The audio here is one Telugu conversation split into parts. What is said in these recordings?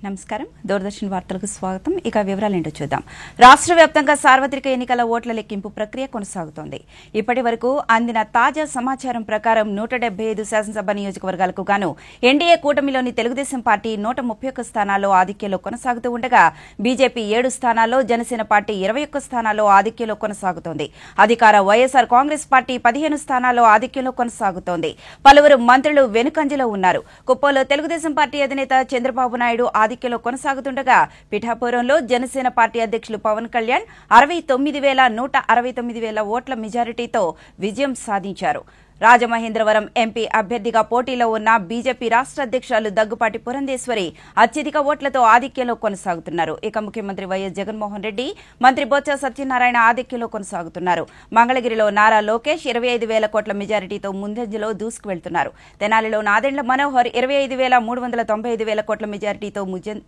నమస్కారం దూరదర్శన్ వార్తలకు స్వాగతం. ఇక వివరాలేంటో చూద్దాం. రాష్ట్ర వ్యాప్తంగా సార్వత్రిక ఎన్నికల ఓట్ల లెక్కింపు ప్రక్రియ కొనసాగుతోంది. ఇప్పటి వరకు అందిన తాజా సమాచారం ప్రకారం 175 శాసనసభ నియోజకవర్గాలకు గాను ఎన్డీఏ కూటమిలోని తెలుగుదేశం పార్టీ 131 స్థానాల్లో ఆధిక్యంలో కొనసాగుతూ ఉండగా బీజేపీ 7 స్థానాల్లో, జనసేన పార్టీ 21 స్థానాల్లో ఆధిక్యంలో కొనసాగుతోంది. అధికార వైఎస్ఆర్ కాంగ్రెస్ పార్టీ 15 స్థానాల్లో ఆధిక్యంలో కొనసాగుతోంది. పలువురు మంత్రులు వెనుకంజలో ఉన్నారు. కుప్పంలో తెలుగుదేశం పార్టీ అధినేత చంద్రబాబు నాయుడు ఆధిక్యంలో కొనసాగుతుండగా పిఠాపురంలో జనసేన పార్టీ అధ్యక్షులు పవన్ కళ్యాణ్ 69,169 ఓట్ల మెజారిటీతో విజయం సాధించారు. రాజమహేంద్రవరం ఎంపీ అభ్యర్థిగా పోటీలో ఉన్న బీజేపీ రాష్ట్ర అధ్యక్షురాలు దగ్గుపాటి పురంధేశ్వరి అత్యధిక ఓట్లతో ఆధిక్యంలో కొనసాగుతున్నారు. ఇక ముఖ్యమంత్రి వైఎస్ జగన్మోహన్ రెడ్డి, మంత్రి బొత్స సత్యనారాయణ ఆధిక్యంలో కొనసాగుతున్నారు. మంగళగిరిలో నారా లోకేష్ 25,000 కోట్ల మెజారిటీతో ముందంజలో దూసుకువెళ్తున్నారు. తెనాలిలో నాదెండ్ల మనోహర్ 25,395 కోట్ల మెజారిటీతో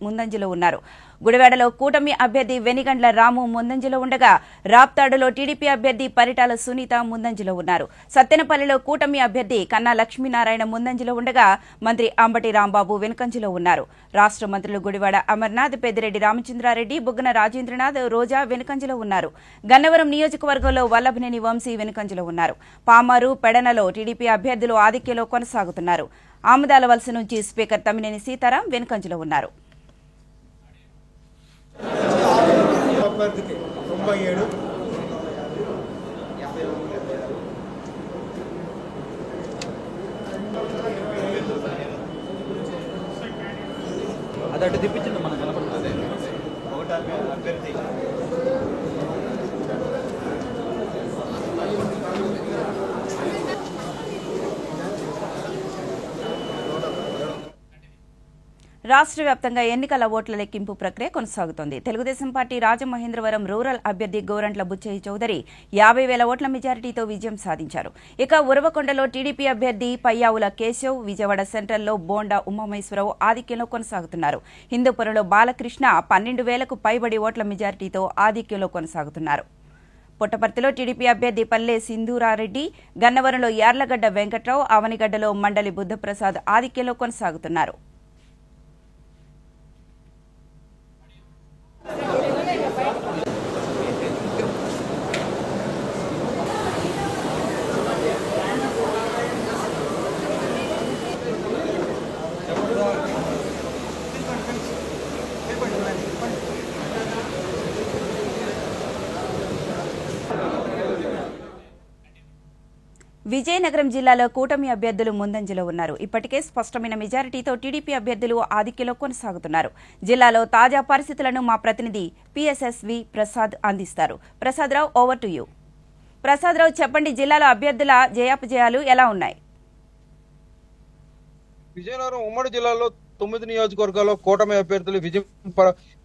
ముందంజలో ఉన్నారు. గుడివాడలో కూటమి అభ్యర్థి వెనిగండ్ల రాము ముందంజలో ఉండగా రాప్తాడులో టీడీపీ అభ్యర్థి పరిటాల సునీత ముందంజలో ఉన్నారు. సత్తెనపల్లిలో కూటమి అభ్యర్థి కన్నా లక్ష్మీనారాయణ ముందంజలో ఉండగా మంత్రి అంబటి రాంబాబు వెనుకంజలో ఉన్నారు. రాష్ట్ర మంత్రులు గుడివాడ అమర్నాథ్, పెద్దిరెడ్డి రామచంద్రారెడ్డి, బుగ్గన రాజేంద్రనాథ్, రోజా వెనుకంజలో ఉన్నారు. గన్నవరం నియోజకవర్గంలో వల్లభనేని వంశీ వెనుకంజలో ఉన్నారు. పామారు, పెడనలో టీడీపీ అభ్యర్థులు ఆధిక్యంలో కొనసాగుతున్నారు. ఆముదాల వలస నుంచి స్పీకర్ తమ్మినేని సీతారాం వెనుకంజలో ఉన్నారు. అది అటు తిప్పించింది మనకు కనపడుతుంది. ఒకటి అభ్యర్థి రాష్ట్ర వ్యాప్తంగా ఎన్నికల ఓట్ల లెక్కింపు ప్రక్రియ కొనసాగుతోంది. తెలుగుదేశం పార్టీ రాజమహేంద్రవరం రూరల్ అభ్యర్థి గోరంట్ల బుచ్చయ్య చౌదరి 50,000 ఓట్ల మెజారిటీతో విజయం సాధించారు. ఇక ఉరవకొండలో టీడీపీ అభ్యర్థి పయ్యావుల కేశవ్, విజయవాడ సెంట్రల్లో బోండా ఉమామహేశ్వరరావు ఆధిక్యంలో కొనసాగుతున్నారు. హిందూపురంలో బాలకృష్ణ 12,000కు పైబడి ఓట్ల మెజారిటీతో ఆధిక్యంలో కొనసాగుతున్నారు. పుట్టపర్తిలో టీడీపీ అభ్యర్థి పల్లె సింధూరారెడ్డి, గన్నవరంలో యార్లగడ్డ వెంకట్రావు, అవనిగడ్డలో మండలి బుద్ధప్రసాద్ ఆధిక్యంలో కొనసాగుతున్నారు. విజయనగరం జిల్లాలో కూటమి అభ్యర్థులు ముందంజలో ఉన్నారు. ఇప్పటికే స్పష్టమైన మెజారిటీతో టీడీపీ అభ్యర్థులు ఆధిక్యంలో కొనసాగుతున్నారు. జిల్లాలో తాజా పరిస్థితులను మా ప్రతినిధి పిఎస్ఎస్వి ప్రసాద్ అందిస్తారు. ప్రసాద్ రావు, ఓవర్ టు యూ. ప్రసాద్ రావు, చెప్పండి, జిల్లాలో అభ్యర్థుల జయాపజయాలు ఎలా ఉన్నాయి? విజయనగరం ఉమ్మడి జిల్లాలో 9 నియోజకవర్గాల్లో కూటమి అభ్యర్థులు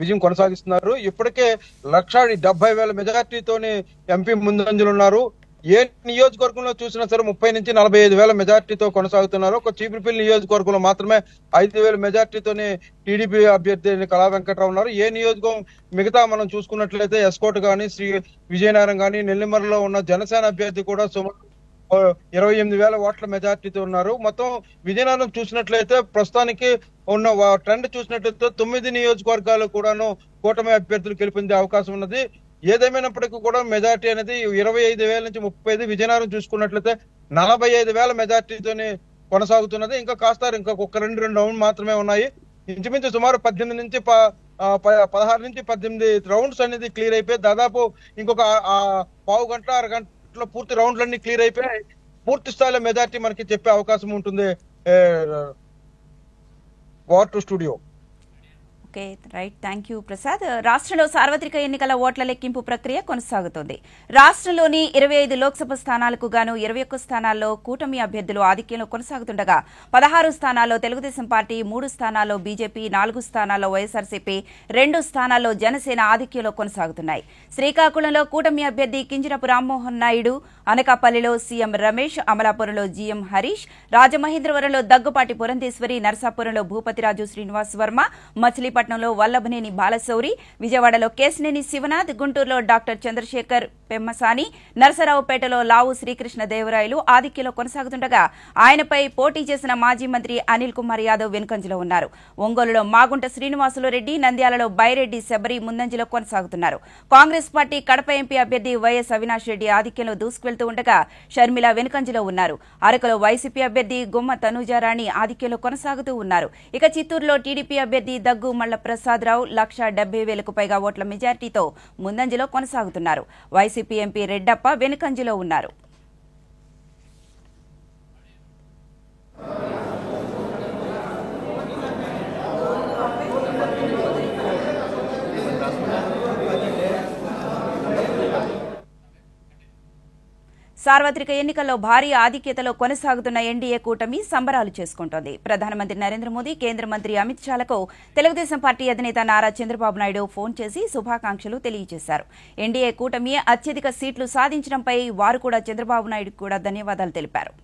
విజయం కొనసాగిస్తున్నారు. ఇప్పటికే 1,70,000 మెజార్టీతోనే ఎంపీ ముందంజలున్నారు. ఏ నియోజకవర్గంలో చూసినా సరే 30 నుంచి 45,000 మెజార్టీతో కొనసాగుతున్నారు. ఒక చీపురుపల్లి నియోజకవర్గంలో మాత్రమే 5,000 మెజార్టీతోనే టీడీపీ అభ్యర్థి కళా వెంకట్రావు ఉన్నారు. ఏ నియోజకవర్గం మిగతా మనం చూసుకున్నట్లయితే ఎస్కోట్ గానీ, శ్రీ విజయనగరం గానీ, నెల్లిమర్లలో ఉన్న జనసేన అభ్యర్థి కూడా సుమారు 28,000 ఓట్ల మెజార్టీతో ఉన్నారు. మొత్తం విజయనగరం చూసినట్లయితే ప్రస్తుతానికి ఉన్న ట్రెండ్ చూసినట్లయితే 9 నియోజకవర్గాలు కూడాను కూటమి అభ్యర్థులు గెలిపించే అవకాశం ఉన్నది. ఏదేమైనప్పటికీ కూడా మెజార్టీ అనేది 25,000 నుంచి 35, విజయనగరం చూసుకున్నట్లయితే 45,000 మెజార్టీతోనే కొనసాగుతున్నది. ఇంకా కాస్త ఇంకొక 2 రౌండ్ మాత్రమే ఉన్నాయి. ఇంచుమించు సుమారు 18 నుంచి 16 నుంచి 18 రౌండ్స్ అనేది క్లియర్ అయిపోయి దాదాపు ఇంకొక పావు గంట, అరగంటలో పూర్తి రౌండ్లన్నీ క్లియర్ అయిపోయి పూర్తి స్థాయిలో మెజార్టీ మనకి చెప్పే అవకాశం ఉంటుంది. War to studio. Okay, right, thank you Prasad. రాష్ట్రంలో సార్వత్రిక ఎన్నికల ఓట్ల లెక్కింపు ప్రక్రియ కొనసాగుతోంది. రాష్ట్రంలోని 25 లోక్సభ స్థానాలకు గాను 21 స్థానాల్లో కూటమి అభ్యర్థులు ఆధిక్యంలో కొనసాగుతుండగా 16 స్థానాల్లో తెలుగుదేశం పార్టీ, 3 స్థానాల్లో బీజేపీ, 4 స్థానాల్లో వైఎస్ఆర్సీపీ, 2 స్థానాల్లో జనసేన ఆధిక్యంలో కొనసాగుతున్నాయి. శ్రీకాకుళంలో కూటమి అభ్యర్థి కింజరపు రామ్మోహన్ నాయుడు, అనకాపల్లిలో సీఎం రమేష్, అమలాపురంలో జీఎం హరీష్, రాజమహేంద్రవరంలో దగ్గుపాటి పురంధేశ్వరి, నరసాపురంలో భూపతిరాజు శ్రీనివాస్ వర్మ, మచిలీపట్నం విశాఖపట్నంలో వల్లభనేని బాలశౌరి, విజయవాడలో కేశినేని శివనాథ్, గుంటూరులో డాక్టర్ చంద్రశేఖర్ పెమ్మసాని, నరసరావుపేటలో లావు శ్రీకృష్ణదేవరాయలు ఆధిక్యంలో కొనసాగుతుండగా ఆయనపై పోటీ చేసిన మాజీ మంత్రి అనిల్ కుమార్ యాదవ్ వెనుకంజలో ఉన్నారు. ఒంగోలులో మాగుంట శ్రీనివాసులు రెడ్డి, నంద్యాలలో బైరెడ్డి శబరి ముందంజలో కొనసాగుతున్నారు. కాంగ్రెస్ పార్టీ కడప ఎంపీ అభ్యర్థి వైఎస్ అవినాష్ రెడ్డి ఆధిక్యంలో దూసుకువెళ్తూ ఉండగా షర్మిల వెనుకంజలో ఉన్నారు. అరకులో వైసీపీ అభ్యర్థి గుమ్మ తనూజారాణి ఆధిక్యంలో కొనసాగుతూ ఉన్నారు. ఇక చిత్తూరులో టీడీపీ అభ్యర్థి దగ్గు మల్ల ప్రసాదరావు 1,70,000కు పైగా ఓట్ల మెజార్టీతో ముందంజలో కొనసాగుతున్నారు. వైసీపీ ఎంపీ రెడ్డప్ప వెనుకంజలో ఉన్నారు. సార్వత్రిక ఎన్నికల్లో భారీ ఆధిక్యతలో కొనసాగుతున్న ఎన్డీఏ కూటమి సంబరాలు చేసుకుంటోంది. ప్రధానమంత్రి నరేంద్ర మోదీ, కేంద్ర మంత్రి అమిత్ షాలకు తెలుగుదేశం పార్టీ అధినేత నారా చంద్రబాబు నాయుడు ఫోన్ చేసి శుభాకాంక్షలు తెలియజేశారు. ఎన్డీఏ కూటమి అత్యధిక సీట్లు సాధించడంపై వారు కూడా చంద్రబాబు నాయుడు కూడా ధన్యవాదాలు తెలిపారు.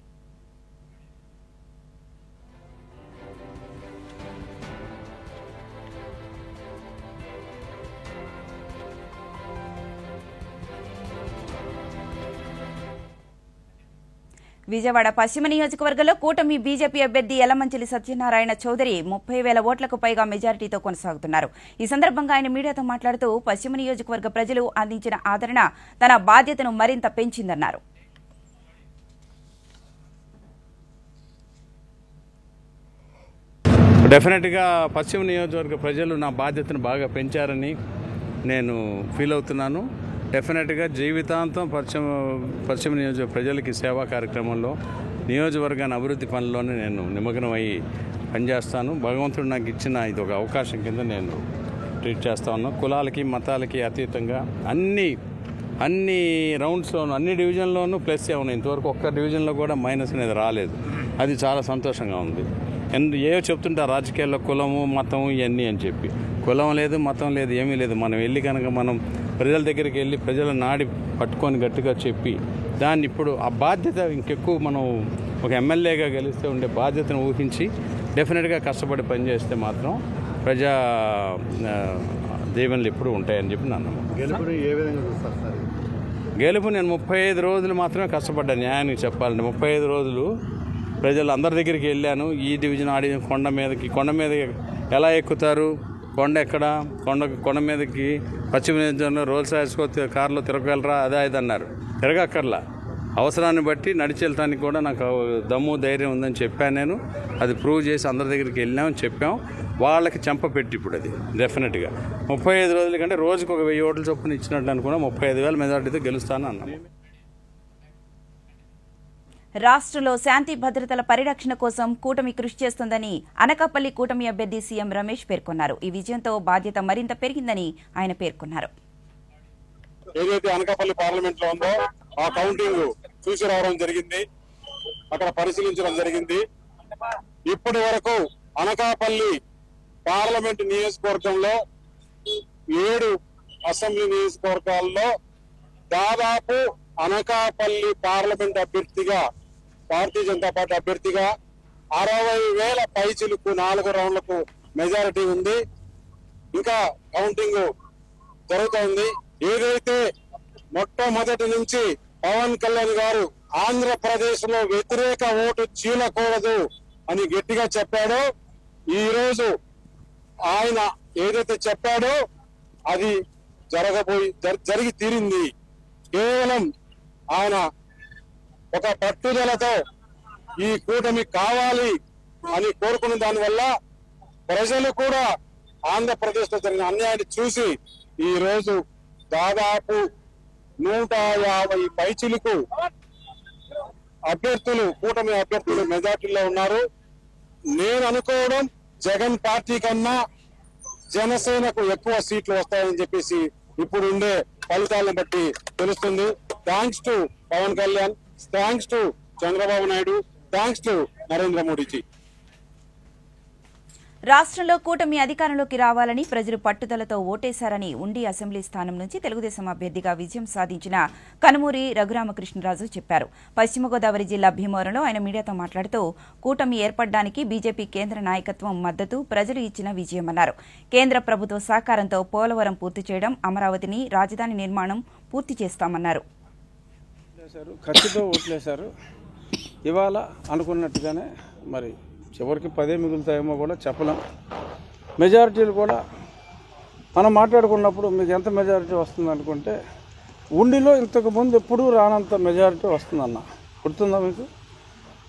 విజయవాడ పశ్చిమ నియోజకవర్గంలో కూటమి బీజేపీ అభ్యర్థి యలమంచిలి సత్యనారాయణ చౌదరి 30,000 ఓట్లకు పైగా మెజారిటీతో కొనసాగుతున్నారు. ఈ సందర్భంగా ఆయన మీడియాతో మాట్లాడుతూ పశ్చిమ నియోజకవర్గ ప్రజలు అందించిన ఆదరణ తన బాధ్యతను మరింత పెంచిందన్నారు. డెఫినెట్గా పశ్చిమ నియోజకవర్గ ప్రజలు నా బాధ్యతను బాగా పెంచారని నేను ఫీల్ అవుతున్నాను. డెఫినెట్గా జీవితాంతం పశ్చిమ నియోజకవర్గ ప్రజలకి సేవా కార్యక్రమంలో నియోజకవర్గాన్ని అభివృద్ధి పనుల్లోనే నేను నిమగ్నమై పనిచేస్తాను. భగవంతుడు నాకు ఇచ్చిన ఇది ఒక అవకాశం కింద నేను ట్రీట్ చేస్తా ఉన్నాను. కులాలకి మతాలకి అతీతంగా అన్ని రౌండ్స్లోనూ అన్ని డివిజన్లోనూ ప్లస్ ఉన్నాయి. ఇంతవరకు ఒక్క డివిజన్లో కూడా మైనస్ అనేది రాలేదు. అది చాలా సంతోషంగా ఉంది. ఏవో చెప్తుంటారు రాజకీయాల్లో కులము మతం ఇవన్నీ అని చెప్పి. కులం లేదు, మతం లేదు, ఏమీ లేదు. మనం వెళ్ళి కనుక మనం ప్రజల దగ్గరికి వెళ్ళి ప్రజల నాడి పట్టుకొని గట్టిగా చెప్పి దాన్ని ఇప్పుడు ఆ బాధ్యత ఇంకెక్కువ మనం ఒక ఎమ్మెల్యేగా గెలిస్తే ఉండే బాధ్యతను ఊహించి డెఫినెట్గా కష్టపడి పనిచేస్తే మాత్రం ప్రజా దీవెనలు ఎప్పుడు ఉంటాయని చెప్పి నన్ను గెలుపుని ఏ విధంగా చూస్తారు సార్? గెలుపు నేను 35 రోజులు మాత్రమే కష్టపడ్డాను. న్యాయానికి చెప్పాలంటే 35 రోజులు ప్రజలు అందరి దగ్గరికి వెళ్ళాను. ఈ డివిజన్ ఆడి కొండ మీద ఎలా ఎక్కుతారు, కొండ ఎక్కడ, కొండ మీదకి పశ్చిమ నియోజకవర్గంలో రోల్స్ రాసుకో కారులో తిరగలరా అదే ఇది అన్నారు. తిరగక్కర్లా, అవసరాన్ని బట్టి నడిచి వెళ్తానికి కూడా నాకు దమ్ము ధైర్యం ఉందని చెప్పాను. నేను అది ప్రూవ్ చేసి అందరి దగ్గరికి వెళ్ళామని చెప్పాం. వాళ్ళకి చెంపపెట్టి ఇప్పుడు అది డెఫినెట్గా 35 రోజుల కంటే రోజుకు 1000 ఓట్ల చొప్పున ఇచ్చినట్టు అనుకున్నా 35,000 మెజార్టీతో గెలుస్తాను అన్నాను. రాష్ట్రంలో శాంతి భద్రతల పరిరక్షణ కోసం కూటమి కృషి చేస్తుందని అనకాపల్లి కూటమి అభ్యర్థి సీఎం రమేష్ పేర్కొన్నారు. ఈ విజయంతో బాధ్యత మరింత పెరిగిందని ఆయన పేర్కొన్నారు. ఏదైతే అనకాపల్లి పార్లమెంట్ లో ఉందో ఆ కౌంటింగ్ చూసి రావడం జరిగింది, అక్కడ పరిశీలించడం జరిగింది. ఇప్పటి వరకు అనకాపల్లి పార్లమెంట్ నియోజకవర్గంలో 7 అసెంబ్లీ నియోజకవర్గాల్లో దాదాపు అనకాపల్లి పార్లమెంట్ అభ్యర్థిగా భారతీయ జనతా పార్టీ అభ్యర్థిగా 60,000 పైచిలకు 4 రౌండ్లకు మెజారిటీ ఉంది. ఇంకా కౌంటింగ్ జరుగుతోంది. ఏదైతే మొట్టమొదటి నుంచి పవన్ కళ్యాణ్ గారు ఆంధ్రప్రదేశ్ లో వ్యతిరేక ఓటు చీలకూడదు అని గట్టిగా చెప్పాడో, ఈ రోజు ఆయన ఏదైతే చెప్పాడో అది జరిగి తీరింది. కేవలం ఆయన ఒక పట్టుదలతో ఈ కూటమి కావాలి అని కోరుకున్న దానివల్ల ప్రజలు కూడా ఆంధ్రప్రదేశ్ లో జరిగిన అన్యాయాన్ని చూసి ఈ రోజు దాదాపు 150 పైచిలకు అభ్యర్థులు కూటమి అభ్యర్థులు మెజార్టీలో ఉన్నారు. నేను అనుకోవడం జగన్ పార్టీ కన్నా జనసేనకు ఎక్కువ సీట్లు వస్తాయని చెప్పేసి ఇప్పుడు ఉండే ఫలితాలను బట్టి తెలుస్తుంది. Thanks to Pawan Kalyan, thanks to Chandrababu Naidu, thanks to Narendra Modiji. రాష్ట్రంలో కూటమి అధికారంలోకి రావాలని ప్రజలు పట్టుదలతో ఓటేశారని ఉండి అసెంబ్లీ స్థానం నుంచి తెలుగుదేశం అభ్యర్థిగా విజయం సాధించిన కనుమూరి రఘురామకృష్ణరాజు చెప్పారు. పశ్చిమ గోదావరి జిల్లా భీమవరంలో ఆయన మీడియాతో మాట్లాడుతూ కూటమి ఏర్పడడానికి బీజేపీ కేంద్ర నాయకత్వం మద్దతు ప్రజలు ఇచ్చిన విజయమన్నారు. కేంద్ర ప్రభుత్వ సహకారంతో పోలవరం పూర్తి చేయడం, అమరావతిని రాజధాని నిర్మాణం పూర్తి చేస్తామన్నారు. ఖర్చుతో ఓట్లేశారు. ఇవాళ అనుకున్నట్టుగానే మరి చివరికి 10 మిగులుతాయేమో కూడా చెప్పలేం. మెజారిటీలు కూడా మనం మాట్లాడుకున్నప్పుడు మీకు ఎంత మెజారిటీ వస్తుంది అనుకుంటే ఉండిలో ఇంతకుముందు ఎప్పుడూ రానంత మెజారిటీ వస్తుందన్న గుర్తుందా మీకు?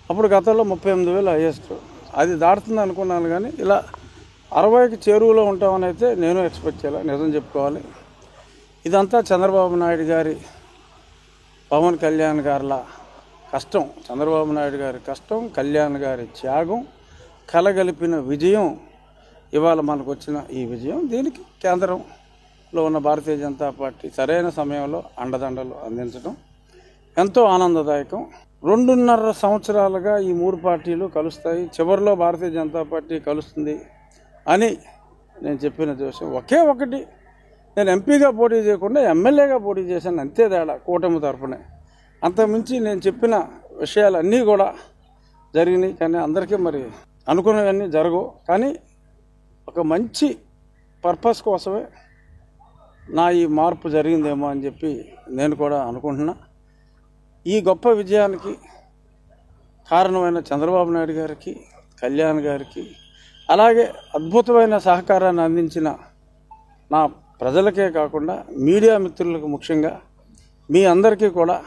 అప్పుడు గతంలో 38,000 హైయెస్ట్, అది దాటుతుంది అనుకున్నాను. కానీ ఇలా 60కి చేరువలో ఉంటామని అయితే నేను ఎక్స్పెక్ట్ చేయాలి, నిజం చెప్పుకోవాలి. ఇదంతా చంద్రబాబు నాయుడు గారి, పవన్ కళ్యాణ్ గారిలా కష్టం, చంద్రబాబు నాయుడు గారి కష్టం, కళ్యాణ్ గారి త్యాగం కలగలిపిన విజయం. ఇవాళ మనకు వచ్చిన ఈ విజయం, దీనికి కేంద్రంలో ఉన్న భారతీయ జనతా పార్టీ సరైన సమయంలో అండదండలు అందించడం ఎంతో ఆనందదాయకం. 2.5 సంవత్సరాలుగా ఈ 3 పార్టీలు కలుస్తాయి, చివరిలో భారతీయ జనతా పార్టీ కలుస్తుంది అని నేను చెప్పిన విషయం ఒకే ఒకటి, నేను ఎంపీగా పోటీ చేయకుండా ఎమ్మెల్యేగా పోటీ చేశాను, అంతే తేడా కూటమి తరఫునే. అంతకుమించి నేను చెప్పిన విషయాలన్నీ కూడా జరిగినాయి. కానీ అందరికీ మరి అనుకున్నవన్నీ జరగవు. కానీ ఒక మంచి పర్పస్ కోసమే నా ఈ మార్పు జరిగిందేమో అని చెప్పి నేను కూడా అనుకుంటున్నా. ఈ గొప్ప విజయానికి కారణమైన చంద్రబాబు నాయుడు గారికి, కళ్యాణ్ గారికి, అలాగే అద్భుతమైన సహకారాన్ని అందించిన నా ప్రజలకే కాకుండా మీడియా మిత్రులకు ముఖ్యంగా మీ అందరికీ కూడా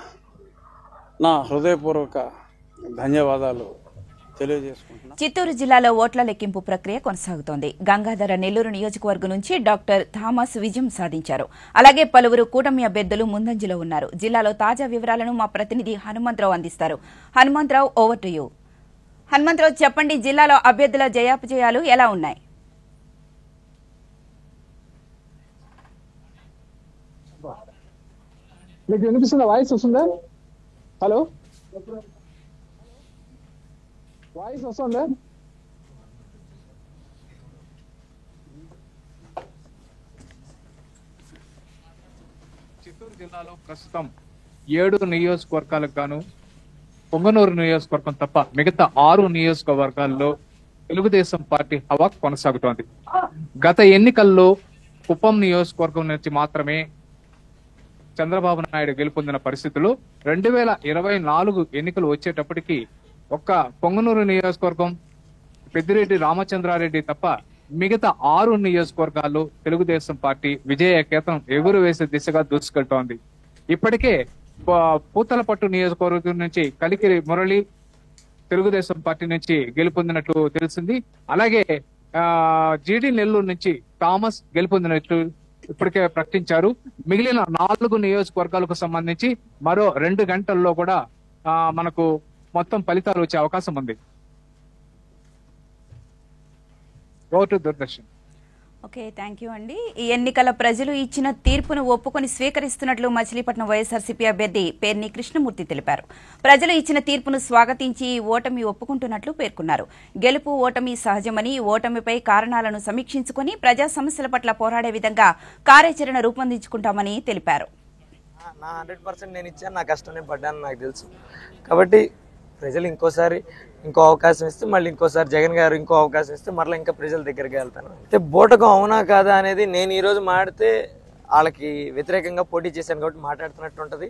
నా హృదయపూర్వక ధన్యవాదాలు తెలియజేసుకుంటున్నాను. చిత్తూరు జిల్లాలో ఓట్ల లెక్కింపు ప్రక్రియ కొనసాగుతోంది. గంగాధర నెల్లూరు నియోజకవర్గం నుంచి డాక్టర్ థామస్ విజయం సాధించారు. అలాగే పలువురు కూటమి అభ్యర్థులు ముందంజలో ఉన్నారు. జిల్లాలో తాజా వివరాలను మా ప్రతినిధి హనుమంతరావు అందిస్తారు. Hanumantharao, over to you. Hanumantharao, చెప్పండి, జిల్లాలో అభ్యర్థుల జయాపజయాలు ఎలా ఉన్నాయి? మీకు వినిపిస్తుందా? వాయిస్ వస్తుందా? హలో, వాయిస్ వస్తుందా? చిత్తూరు జిల్లాలో ప్రస్తుతం 7 నియోజకవర్గాలకు గాను పొంగనూరు నియోజకవర్గం తప్ప మిగతా 6 నియోజకవర్గాల్లో తెలుగుదేశం పార్టీ హవా కొనసాగుతోంది. గత ఎన్నికల్లో కుప్పం నియోజకవర్గం నుంచి మాత్రమే చంద్రబాబు నాయుడు గెలుపొందిన పరిస్థితుల్లో 2024 ఎన్నికలు వచ్చేటప్పటికి ఒక్క పొంగనూరు నియోజకవర్గం, పెద్దిరెడ్డి రామచంద్రారెడ్డి తప్ప మిగతా 6 నియోజకవర్గాల్లో తెలుగుదేశం పార్టీ విజయ కేతనం ఎగురవేసే దిశగా దూసుకెళ్తోంది. ఇప్పటికే పూతలపట్టు నియోజకవర్గం నుంచి కలికిరి మురళి తెలుగుదేశం పార్టీ నుంచి గెలుపొందినట్లు తెలిసింది. అలాగే జీడి నెల్లూరు నుంచి థామస్ గెలుపొందినట్లు ఇప్పటికే ప్రకటించారు. మిగిలిన 4 నియోజకవర్గాలకు సంబంధించి మరో 2 గంటల్లో కూడా మనకు మొత్తం ఫలితాలు వచ్చే అవకాశం ఉంది. దూరదర్శన్. ఓకే, థ్యాంక్ యూ అండి. ఈ ఎన్నికల ప్రజలు ఇచ్చిన తీర్పును ఒప్పుకొని స్వీకరిస్తున్నట్లు మచిలీపట్నం వైఎస్ఆర్సీపీ అభ్యర్థి పేర్ని కృష్ణమూర్తి తెలిపారు. ప్రజలు ఇచ్చిన తీర్పును స్వాగతించి ఓటమి ఒప్పుకుంటున్నట్లు పేర్కొన్నారు. గెలుపు ఓటమి సహజమని, ఓటమిపై కారణాలను సమీక్షించుకుని ప్రజా సమస్యల పట్ల పోరాడే విధంగా కార్యాచరణ రూపొందించుకుంటామని తెలిపారు. నా 100% నేను ఇచ్చాను, నా కష్టం నేను పడ్డాను నాకు తెలుసు. కాబట్టి ప్రజలు ఇంకో అవకాశం ఇస్తే, మళ్ళీ ఇంకోసారి జగన్ గారు ఇంకో అవకాశం ఇస్తే మరలా ఇంకా ప్రజల దగ్గరికి వెళ్తాను. అయితే బూటకం అవునా కాదా అనేది నేను ఈరోజు మాడితే వాళ్ళకి వ్యతిరేకంగా పోటీ చేశాను కాబట్టి మాట్లాడుతున్నట్టు ఉంటుంది.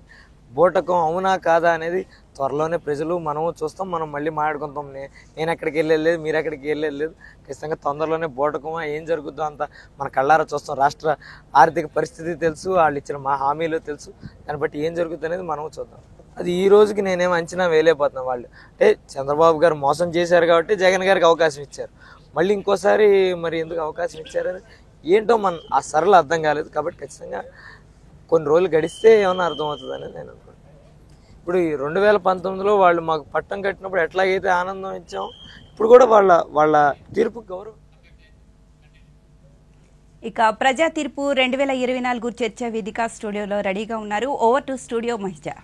బూటకం అవునా కాదా అనేది త్వరలోనే ప్రజలు మనము చూస్తాం, మనం మళ్ళీ మాట్లాడుకుంటాం. నేను ఎక్కడికి వెళ్ళలేదు, మీరు ఎక్కడికి వెళ్ళలేదు. ఖచ్చితంగా తొందరలోనే బూటకమా ఏం జరుగుద్దో అంత మన కళ్ళారా చూస్తాం. రాష్ట్ర ఆర్థిక పరిస్థితి తెలుసు, వాళ్ళు ఇచ్చిన మా హామీలు తెలుసు, దాన్ని బట్టి ఏం జరుగుతుంది అనేది మనము చూద్దాం. అది ఈ రోజుకి నేనేం అంచనా వేయలేకపోతున్నా. వాళ్ళు అంటే చంద్రబాబు గారు మోసం చేశారు కాబట్టి జగన్ గారికి అవకాశం ఇచ్చారు, మళ్ళీ ఇంకోసారి మరి ఎందుకు అవకాశం ఇచ్చారని ఏంటో ఆ సరళ అర్థం కాలేదు. కాబట్టి ఖచ్చితంగా కొన్ని రోజులు గడిస్తే ఏమన్నా అర్థమవుతుందని నేను అనుకుంటున్నాను. ఇప్పుడు ఈ 2019లో వాళ్ళు మాకు పట్టం కట్టినప్పుడు ఎట్లాగైతే ఆనందం ఇచ్చాం, ఇప్పుడు కూడా వాళ్ళ తీర్పు గౌరవం. ఇక ప్రజా తీర్పు 2024 చర్చా వేదిక స్టూడియోలో రెడీగా ఉన్నారు. Over to studio మహిజా.